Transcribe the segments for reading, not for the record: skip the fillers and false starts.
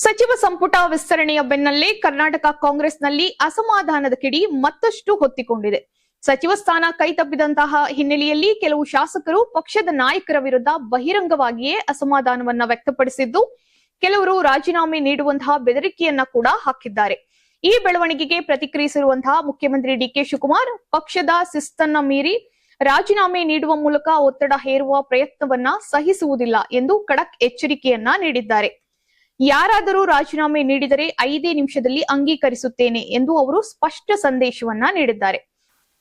ಸಚಿವ ಸಂಪುಟ ವಿಸ್ತರಣೆಯ ಬೆನ್ನಲ್ಲೇ ಕರ್ನಾಟಕ ಕಾಂಗ್ರೆಸ್ನಲ್ಲಿ ಅಸಮಾಧಾನದ ಕಿಡಿ ಮತ್ತಷ್ಟು ಹೊತ್ತಿಕೊಂಡಿದೆ. ಸಚಿವ ಸ್ಥಾನ ಕೈತಪ್ಪಿದಂತಹ ಹಿನ್ನೆಲೆಯಲ್ಲಿ ಕೆಲವು ಶಾಸಕರು ಪಕ್ಷದ ನಾಯಕರ ವಿರುದ್ಧ ಬಹಿರಂಗವಾಗಿಯೇ ಅಸಮಾಧಾನವನ್ನ ವ್ಯಕ್ತಪಡಿಸಿದ್ದು, ಕೆಲವರು ರಾಜೀನಾಮೆ ನೀಡುವಂತಹ ಬೆದರಿಕೆಯನ್ನ ಕೂಡ ಹಾಕಿದ್ದಾರೆ. ಈ ಬೆಳವಣಿಗೆಗೆ ಪ್ರತಿಕ್ರಿಯಿಸಿರುವಂತಹ ಮುಖ್ಯಮಂತ್ರಿ ಡಿಕೆ ಶಿವಕುಮಾರ್ ಪಕ್ಷದ ಶಿಸ್ತನ್ನ ಮೀರಿ ರಾಜೀನಾಮೆ ನೀಡುವ ಮೂಲಕ ಒತ್ತಡ ಹೇರುವ ಪ್ರಯತ್ನವನ್ನ ಸಹಿಸುವುದಿಲ್ಲ ಎಂದು ಖಡಕ್ ಎಚ್ಚರಿಕೆಯನ್ನ ನೀಡಿದ್ದಾರೆ. ಯಾರಾದರೂ ರಾಜೀನಾಮೆ ನೀಡಿದರೆ 5 ನಿಮಿಷದಲ್ಲಿ ಅಂಗೀಕರಿಸುತ್ತೇನೆ ಎಂದು ಅವರು ಸ್ಪಷ್ಟ ಸಂದೇಶವನ್ನ ನೀಡಿದ್ದಾರೆ.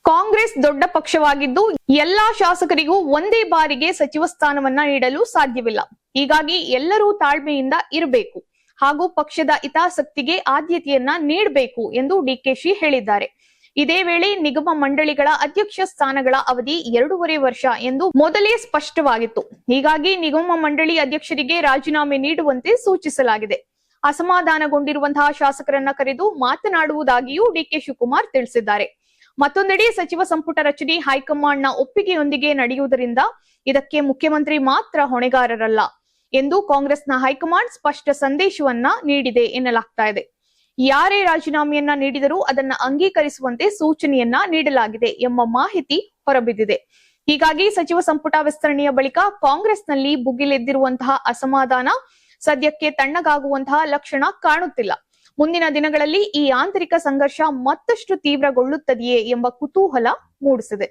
ಕಾಂಗ್ರೆಸ್ ದೊಡ್ಡ ಪಕ್ಷವಾಗಿದ್ದು ಎಲ್ಲಾ ಶಾಸಕರಿಗೂ ಒಂದೇ ಬಾರಿಗೆ ಸಚಿವ ಸ್ಥಾನವನ್ನ ನೀಡಲು ಸಾಧ್ಯವಿಲ್ಲ. ಹೀಗಾಗಿ ಎಲ್ಲರೂ ತಾಳ್ಮೆಯಿಂದ ಇರಬೇಕು ಹಾಗೂ ಪಕ್ಷದ ಹಿತಾಸಕ್ತಿಗೆ ಆದ್ಯತೆಯನ್ನ ನೀಡಬೇಕು ಎಂದು ಡಿಕೆಶಿ ಹೇಳಿದ್ದಾರೆ. ಇದೇ ವೇಳೆ ನಿಗಮ ಮಂಡಳಿಗಳ ಅಧ್ಯಕ್ಷ ಸ್ಥಾನಗಳ ಅವಧಿ 2.5 ವರ್ಷ ಎಂದು ಮೊದಲೇ ಸ್ಪಷ್ಟವಾಗಿತ್ತು. ಹೀಗಾಗಿ ನಿಗಮ ಮಂಡಳಿ ಅಧ್ಯಕ್ಷರಿಗೆ ರಾಜೀನಾಮೆ ನೀಡುವಂತೆ ಸೂಚಿಸಲಾಗಿದೆ. ಅಸಮಾಧಾನಗೊಂಡಿರುವಂತಹ ಶಾಸಕರನ್ನ ಕರೆದು ಮಾತನಾಡುವುದಾಗಿಯೂ ಡಿಕೆ ಶಿವಕುಮಾರ್ ತಿಳಿಸಿದ್ದಾರೆ. ಮತ್ತೊಂದೆಡೆ ಸಚಿವ ಸಂಪುಟ ರಚನೆ ಹೈಕಮಾಂಡ್ನ ಒಪ್ಪಿಗೆಯೊಂದಿಗೆ ನಡೆಯುವುದರಿಂದ ಇದಕ್ಕೆ ಮುಖ್ಯಮಂತ್ರಿ ಮಾತ್ರ ಹೊಣೆಗಾರರಲ್ಲ ಎಂದು ಕಾಂಗ್ರೆಸ್ನ ಹೈಕಮಾಂಡ್ ಸ್ಪಷ್ಟ ಸಂದೇಶವನ್ನ ನೀಡಿದೆ ಎನ್ನಲಾಗ್ತಾ ಇದೆ. ಯಾರೇ ರಾಜೀನಾಮೆಯನ್ನ ನೀಡಿದರೂ ಅದನ್ನ ಅಂಗೀಕರಿಸುವಂತೆ ಸೂಚನೆಯನ್ನ ನೀಡಲಾಗಿದೆ ಎಂಬ ಮಾಹಿತಿ ಹೊರಬಿದ್ದಿದೆ. ಹೀಗಾಗಿ ಸಚಿವ ಸಂಪುಟ ವಿಸ್ತರಣೆಯ ಬಳಿಕ ಕಾಂಗ್ರೆಸ್ನಲ್ಲಿ ಭುಗಿಲೆದ್ದಿರುವಂತಹ ಅಸಮಾಧಾನ ಸದ್ಯಕ್ಕೆ ತಣ್ಣಗಾಗುವಂತಹ ಲಕ್ಷಣ ಕಾಣುತ್ತಿಲ್ಲ. ಮುಂದಿನ ದಿನಗಳಲ್ಲಿ ಈ ಆಂತರಿಕ ಸಂಘರ್ಷ ಮತ್ತಷ್ಟು ತೀವ್ರಗೊಳ್ಳುತ್ತದೆಯೇ ಎಂಬ ಕುತೂಹಲ ಮೂಡಿಸಿದೆ.